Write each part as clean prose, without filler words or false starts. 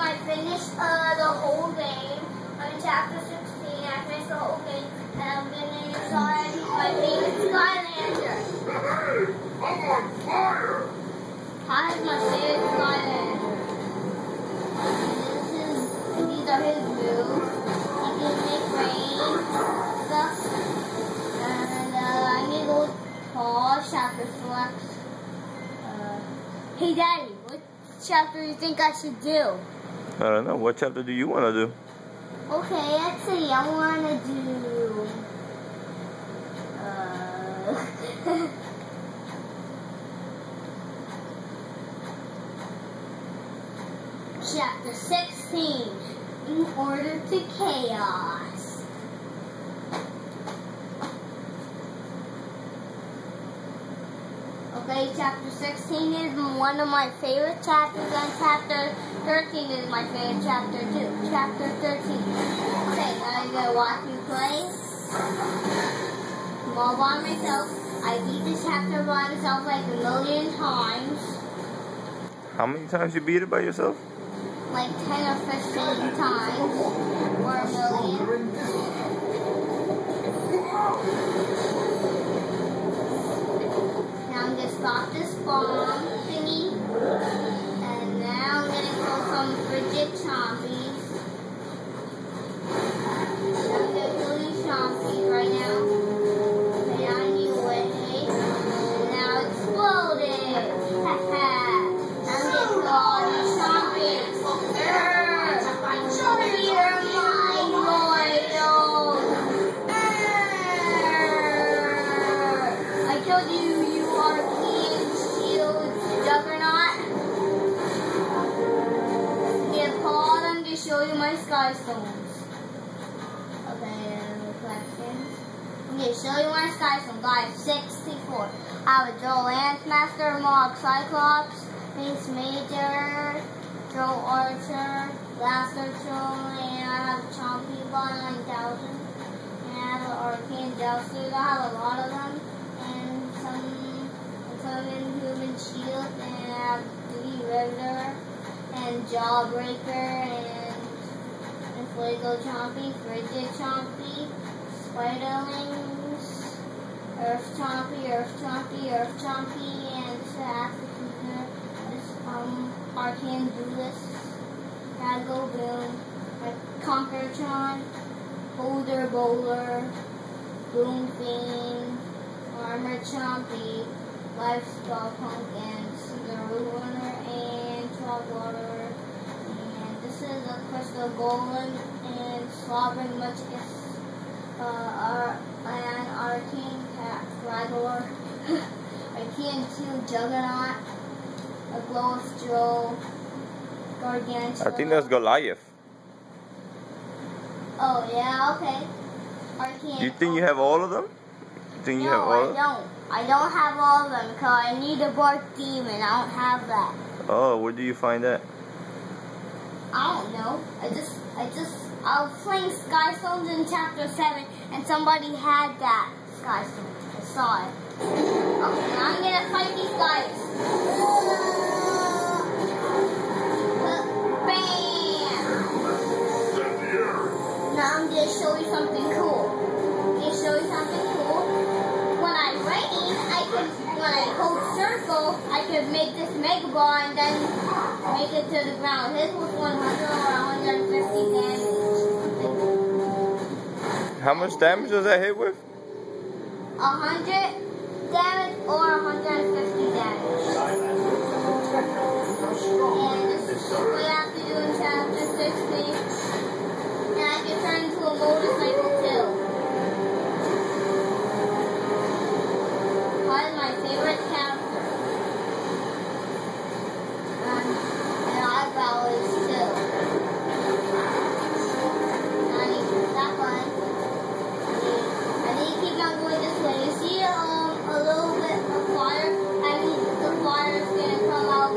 I finished the whole game. I'm in chapter 16. I finished the whole game. And I'm getting inside my favorite Skylander. Hey, I'm on fire! Hi, my favorite Skylander. These are his moves. He can make rain stuff. And I need to go to chapter 4. Hey, Daddy, what chapter do you think I should do? I don't know. What chapter do you want to do? Okay, let's see. I want to do... chapter 16, In Order to Chaos. Okay, chapter 16 is one of my favorite chapters, and chapter 13 is my favorite chapter too. Chapter 13. Okay, now I'm gonna watch you play. I'm all by myself. I beat this chapter by myself like a million times. How many times you beat it by yourself? Like 10 or 15 times. Or a million. Now I'm gonna stop this bomb thingy. And now I'm gonna kill some frigid zombies. I'm gonna kill these zombies right now. And I knew it. And now exploded. Haha. I'm gonna kill all these zombies. Hear my loyal. I told you you are King Shield Juggernaut. Get Paul them to show you my Sky Stones. Okay, reflections. I'm going to show you my Sky Stones. I have 64. I have a Joe Lancemaster, Mog Cyclops, Ace Major, Joe Archer, Blaster Troll, and I have Chompy Bot 9000. And I have an Arcane Jousters. I have a lot of them. And some Inhuman Shield, and I have Duty Riveter, and Jawbreaker, and Fuego Chompy, Frigid Chompy, Spiderlings, Earth Chompy, and this is African, this Arcane Duelist, Dago Boom, Conquertron, Boulder Bowler, Boom Fiend, Armor Chompy, Lifestyle Punk, and Cinder Runner, and Trollwater, and this is a Crystal Golem, and Slobbering Muchkus, and Arcane Cat Fragor, Arcane 2 Juggernaut, a Gloweth Joe, Gargantua. I think that's Goliath. Oh, yeah, okay. Arcane. You think you have all of them? You think you have all of them? No, I don't have all of them because I need a Bark Demon. I don't have that. Oh, where do you find that? I don't know. I was playing Sky Stones in chapter 7 and somebody had that Sky Stone. I saw it. Okay, now I'm gonna fight these guys. Bam! Now I'm gonna show you something cool. When I hold circle, I could make this Mega Ball and then make it to the ground. His was 100 or 150 damage. How much damage does that hit with? 100 damage or 150 damage. And this is what we have to do in chapter 16. And I can turn into a motorcycle too. Probably my favorite character. And eyebrow is too. Now I need to stop on. I need to keep on going this way. You see a little bit of fire? I mean, the fire is going to come out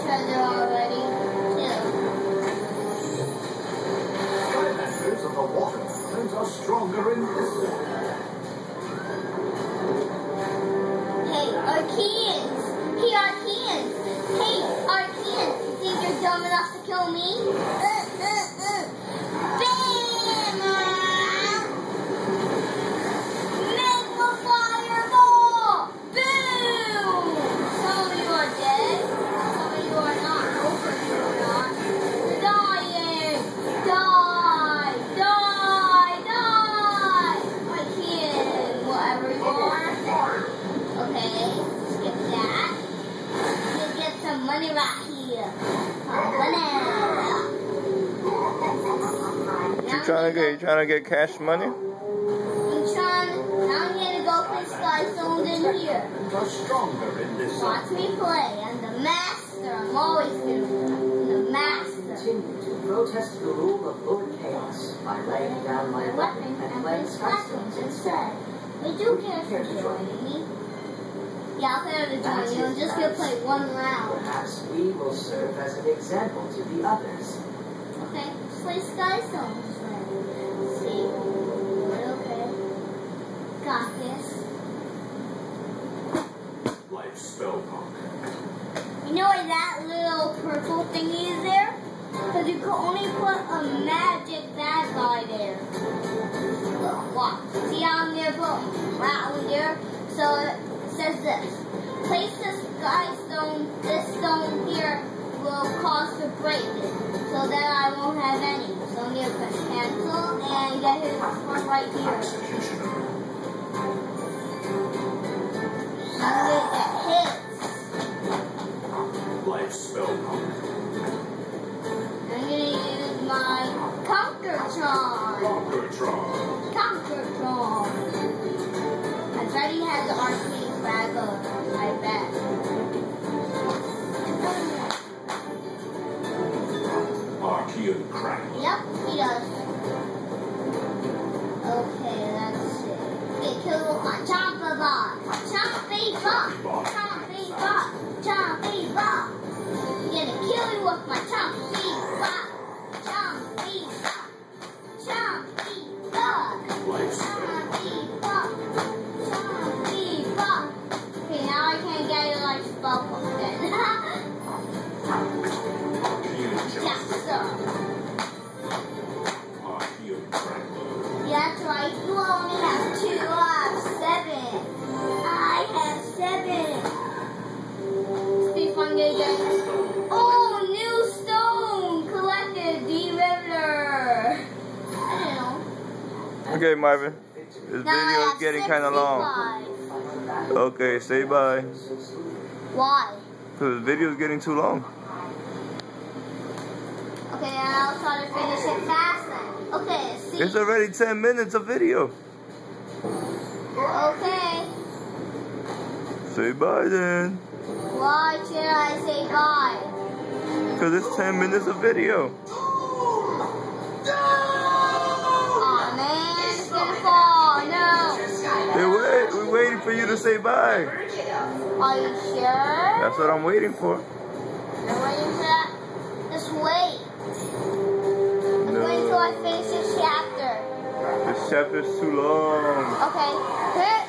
treasure already. Too. Sky Masters of the water islands are stronger in this water. Hey, Archeans! Hey, Archeans! Hey, Archeans! You think you're dumb enough to kill me? Bam! Magma fireball! Boom! Some of you are dead. Some of you are not. Most of you are not. Dying! Die! Die! Die! Archean, whatever you are. Okay, skip that. You get some money right here. Banana. You trying to get cash money? I'm gonna go play Sky Stones in here. Are stronger in this Watch me play. I'm the master. I'm always gonna be the master. Continue to protest the rule of Lord Chaos by laying down my weapon and playing Sky Stones instead. Would you care for joining me? Yeah, I'll care to join you. I'm just gonna play one round. Perhaps we will serve as an example to the others. Okay, let's play Sky Stones. Let's see. Okay. Got this. life spell punk. You know why that little purple thingy is there? Because you can only put a magic bad guy there. Look, watch. See how I'm going to put rattle there? So it says this. Place the Sky Stone, this stone here will cause to break it. So then I won't have any. So I'm going to press cancel and get his one right here. Executioner. I'm going to get his. Life spell punk. I'm going to use my Conquer Charm. Conquertron. Conquertron. I bet he has an arcane fraggle. I bet. Archean crack. Yep, he does. Okay, let's see. Get killed with my Chompa Bot. Chompy Bot. Chompy Bot. Chompy Bot. I'm gonna kill you with my Chompy Bot. Chompy Bot. Chompy Bot. Life spell. Chompy Bot. Chompy Bot. Okay, now I can't get it like spell book then. Archean Yes, jump. sir. Archean crackler. Yeah, that's right. You only have 2 lives. 7. I have 7. See if I'm gonna get. Oh, new stone collected. D-Riveter. I don't know. Okay, Marvin. This Now I video is have getting kind of long. 65. Okay, say bye. Why? Because the video is getting too long. Okay, I'll try to finish it fast then. Okay, see. It's already 10 minutes of video. Okay. Say bye then. Why should I say bye? Because it's 10 minutes of video. Aw, man, it's gonna fall. No. We're waiting for you to say bye. Are you sure? That's what I'm waiting for. You're waiting for that? Just wait. Just wait until I finish this chapter. This chapter's too long. Okay. Here,